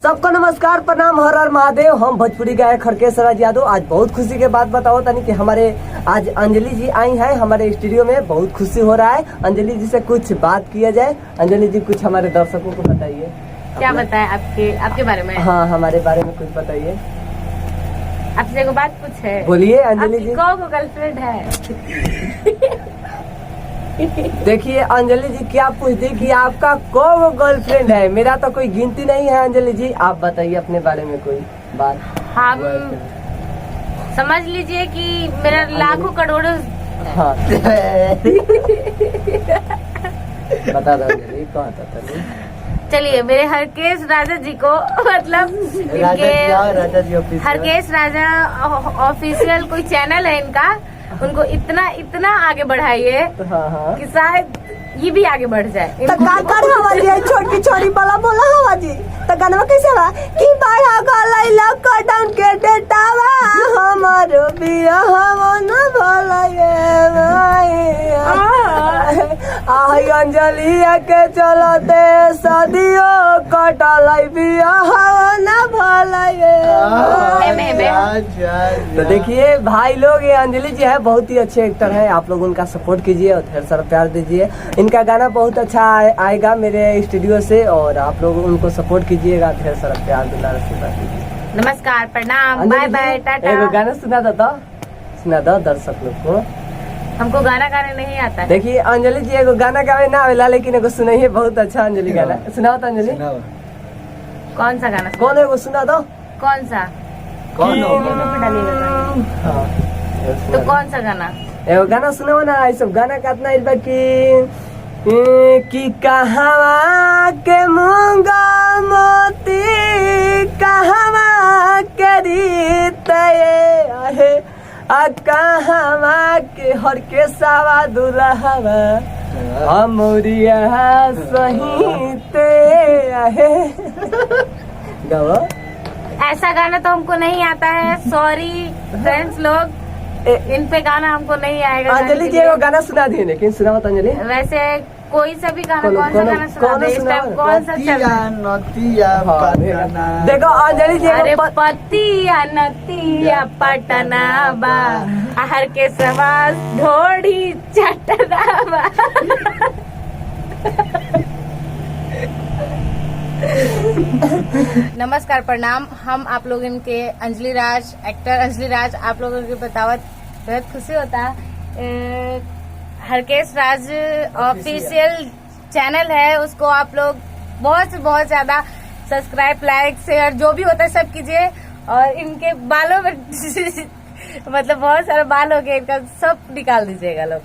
सबको नमस्कार, प्रणाम, हर हर महादेव। हम भोजपुरी गायक हरकेश राज यादव। आज बहुत खुशी के बात बताओ तनी कि हमारे आज अंजलि जी आई हैं हमारे स्टूडियो में। बहुत खुशी हो रहा है। अंजलि जी से कुछ बात किया जाए। अंजलि जी कुछ हमारे दर्शकों को बताइए। क्या बताएं आपके बारे में? हाँ, हमारे बारे में कुछ बताइए। आपसे को बात पूछे। बोलिए अंजलि जी। को गर्लफ्रेंड है? देखिए अंजलि जी क्या पूछती कि आपका को गर्लफ्रेंड है। मेरा तो कोई गिनती नहीं है। अंजलि जी आप बताइए अपने बारे में कोई बात। हम समझ लीजिए कि मेरा लाखों करोड़ों। हाँ बता दो अंजलि कौन था। चलिए मेरे हरकेश राजा जी को मतलब राजा जी हरकेश राजा ऑफिशियल कोई चैनल है इनका, उनको इतना आगे बढ़ाइए हाँ। कि शायद ये भी आगे बढ़ जाए। छोटी छोटी बोला हवा जी तो गाना कैसे हुआ कि बढ़ा गलाई लॉकडाउन के डेटावा हमारो बिया हम न भलाए आई अंजलि के चलते सदियो कटलाई बिया हम न भलाए। तो देखिए भाई लोग, ये अंजलि जी है, बहुत ही अच्छे एक्टर हैं। आप लोग उनका सपोर्ट कीजिए और ढेर सारा प्यार दीजिए। इनका गाना बहुत अच्छा आएगा मेरे स्टूडियो से और आप लोग उनको सपोर्ट कीजिएगा। ढेर सारा प्यार दुलार से। नमस्कार, प्रणाम, बाय बाय, टाटा। एगो गाना सुना दो दर्शक लोग को। हमको गाना गाने नहीं आता है। देखिए अंजलि जी एगो गाना गावे ना आवेला, लेकिन एगो सुनाइए, बहुत अच्छा अंजलि गाना सुनाओ तो अंजलि। कौन सा गाना? कौन एगो सुना दो। कौन सा? तो कौन सा गाना? एगो गाना सुनाओ ना। ये सब गाना काटना इस बार कि कहवा के मूंगा मोती कहवा के रीत आहे आ कहवा के हर के सावा दुल्हवा अमरिया सही ते आहे। गाओ। ऐसा गाना तो हमको नहीं आता है, सॉरी फ्रेंड्स लोग, इन पे गाना हमको नहीं आएगा। अंजलि जी एगो गाना सुना दिए, लेकिन सुनाओ तो अंजलि। वैसे कोई सा भी गाना, कौन सा गाना सुना दे? इस टाइम कौन सा चल रहा है? देखो अंजलि जी अरे पतिया नतिया पटना बा हर के सवास ढोड़ी चटना बा। नमस्कार, प्रणाम। हम आप लोग इनके अंजलि राज, एक्टर अंजलि राज, आप लोगों की बतावत बहुत खुशी होता है। हरकेश राज ऑफिशियल चैनल है, उसको आप लोग बहुत से बहुत ज्यादा सब्सक्राइब, लाइक, शेयर जो भी होता है सब कीजिए। और इनके बालों में मतलब बहुत सारा बाल हो गया, इनका सब निकाल दीजिएगा लोग।